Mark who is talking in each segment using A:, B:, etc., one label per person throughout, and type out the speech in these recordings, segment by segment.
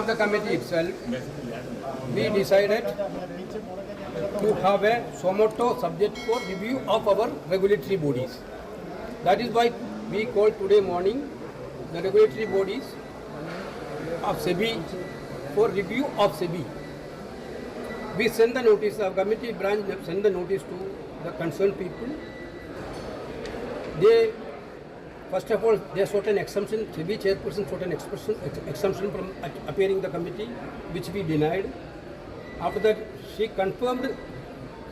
A: of the committee itself, we decided to have a SOMOTO subject for review of our regulatory bodies. That is why we called today morning the regulatory bodies of SEBI for review of SEBI. We send the notice, the committee branch send the notice to the concerned people. They, first of all, they sought an exemption, SEBI chairperson sought an exemption from appearing in the committee, which we denied. After that, she confirmed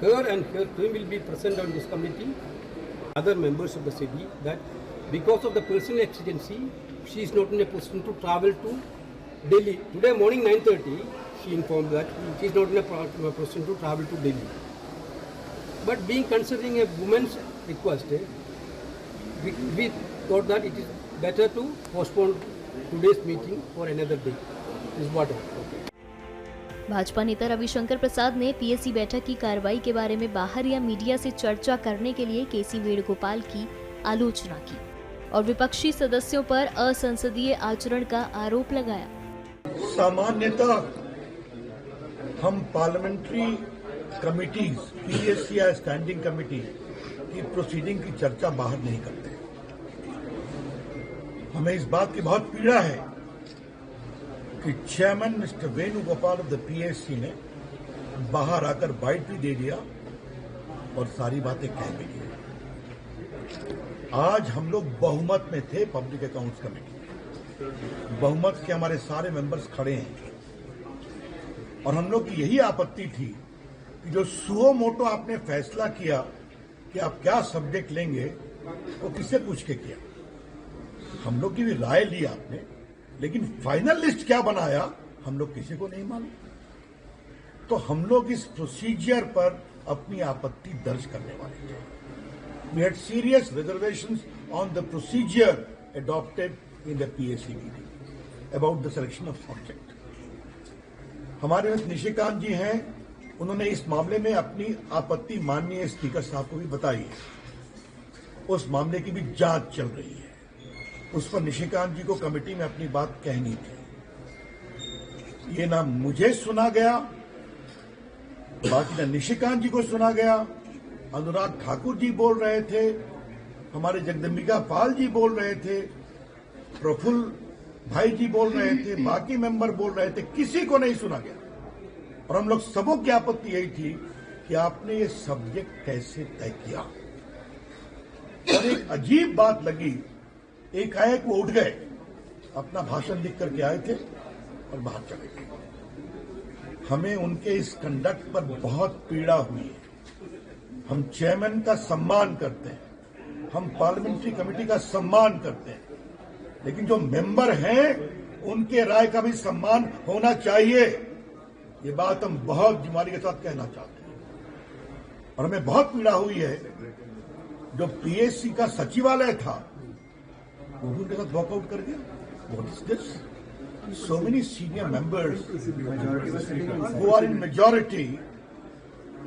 A: her and her team will be present on this committee. Other members of the SEBI that because of the personal exigency, she is not in a position to travel to Delhi. Today morning 9:30, she informed that she is not in a position to travel to Delhi. But being considering a woman's request, we thought that it is better to postpone today's meeting for another day. This is what I thought.
B: Bhajpa नेता रविशंकर प्रसाद ने PSC बैठक की कार्रवाई के बारे में बाहर या मीडिया से चर्चा करने के लिए केसी वेणुगोपाल की आलोचना की और विपक्षी सदस्यों पर असंसदीय आचरण का आरोप लगाया।
C: सामान्यतः हम पार्लियामेंट्री कमिटीज, पीएससी या स्टैंडिंग कमेटी की प्रोसीडिंग की चर्चा बाहर नहीं करते। हमें इस बात की बहुत पीड़ा है कि chairman mister Venugopal of the PSC ने बाहर आकर बाइट भी दे दिया और सारी बातें कह भी दी। आज हम लोग बहुमत में थे पब्लिक अकाउंट्स कमेटी, बहुमत के हमारे सारे मेंबर्स खड़े हैं और हम लोग की यही आपत्ति थी कि जो सुओ मोटो आपने फैसला किया कि आप क्या सब्जेक्ट लेंगे, वो किससे पूछ के किया। हम लोग की भी राय ली आपने, लेकिन फाइनल लिस्ट क्या बनाया हम लोग किसी को नहीं मालूम। तो हम लोग इस प्रोसीजर पर अपनी आपत्ति दर्ज करने वाले थे। We had serious reservations on the procedure adopted in the PSC meeting about the selection of subject. हमारे निशिकांत जी हैं, उन्होंने इस मामले में अपनी आपत्ति माननीय स्पीकर साहब को भी बताई है। उस मामले की भी जांच चल रही है। उस पर निशिकांत जी को कमेटी में अपनी बात कहनी थी। ये ना मुझे सुना गया, बाकी ना निशिकांत जी को सुना गया। अनुराग ठाकुर जी बोल रहे थे, हमारे जगदम्बिका पाल जी बोल रहे थे, प्रफुल्ल भाई जी बोल रहे थे, बाकी मेंबर बोल रहे थे, किसी को नहीं सुना गया। और हम लोग सबों की आपत्ति यही थी कि आपने ये सब्जेक्ट कैसे तय किया। और एक अजीब बात लगी, एक आए वो उठ गए, अपना भाषण लिख करके आए थे और बाहर चले गए। हमें उनके इस कंडक्ट पर बहुत पीड़ा हुई है। हम चेयरमैन का सम्मान करते हैं, हम पार्लियामेंट्री कमेटी का सम्मान करते हैं, लेकिन जो मेंबर हैं उनके राय का भी सम्मान होना चाहिए। ये बात हम बहुत जिम्मेदारी के साथ कहना चाहते हैं। और हमें बहुत पीड़ा हुई है, जो पीएससी का सचिवालय था वो भी उनके साथ वॉकआउट कर गया। What is this? So many senior members who are in majority,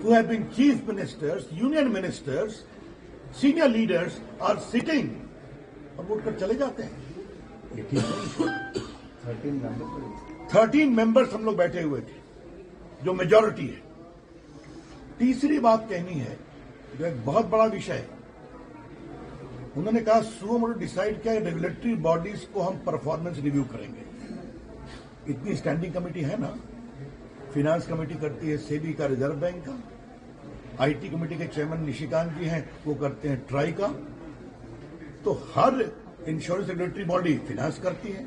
C: who have been chief ministers, union ministers, senior leaders are sitting और वोट कर चले जाते हैं। ये ठीक नहीं। 13 मेंबर्स हम लोग बैठे हुए थे, जो मेजॉरिटी है। तीसरी बात कहनी है, जो एक बहुत बड़ा विषय है। उन्होंने कहा सुओ मोटो डिसाइड किया रेगुलेटरी बॉडीज को हम परफॉर्मेंस रिव्यू करेंगे। इतनी स्टैंडिंग कमेटी है ना, फिनांस कमेटी करती है सेबी का, रिजर्व बैंक का, आईटी कमेटी के चेयरमैन निशिकांत जी हैं, वो करते हैं ट्राई का। तो हर इंश्योरेंस रेगुलेटरी बॉडी फिनांस करती है,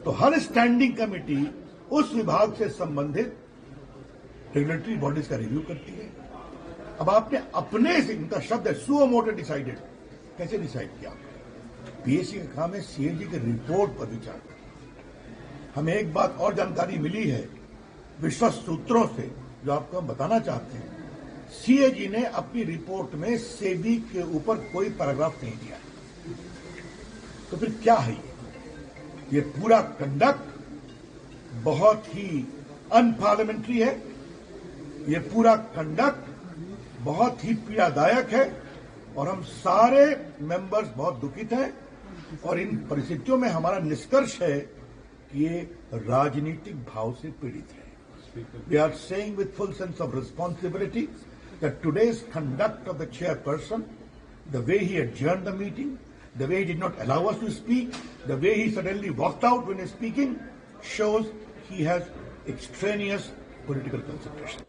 C: तो हर स्टैंडिंग कमेटी उस विभाग से संबंधित रेगुलेटरी बॉडीज का रिव्यू करती है। अब आपने अपने से, इनका शब्द है सुओ मोटो डिसाइडेड, कैसे डिसाइड किया? पीएससी का काम है सीएजी के रिपोर्ट पर विचार करना। हमें एक बात और जानकारी मिली है विश्वस्त सूत्रों से, जो आपको हम बताना चाहते हैं। सीएजी ने अपनी रिपोर्ट में सेबी के ऊपर कोई पैराग्राफ नहीं दिया। तो फिर क्या है ये पूरा कंडक्ट बहुत ही अनपार्लियामेंट्री है। ये पूरा कंडक्ट बहुत ही पीड़ादायक है और हम सारे मेंबर्स बहुत दुखित हैं। और इन परिस्थितियों में हमारा निष्कर्ष है ये राजनीतिक भाव से पीड़ित है. We are saying with full sense of responsibility that today's conduct of the chairperson, the way he adjourned the meeting, the way he did not allow us to speak, the way he suddenly walked out when he's speaking, shows he has extraneous political consideration.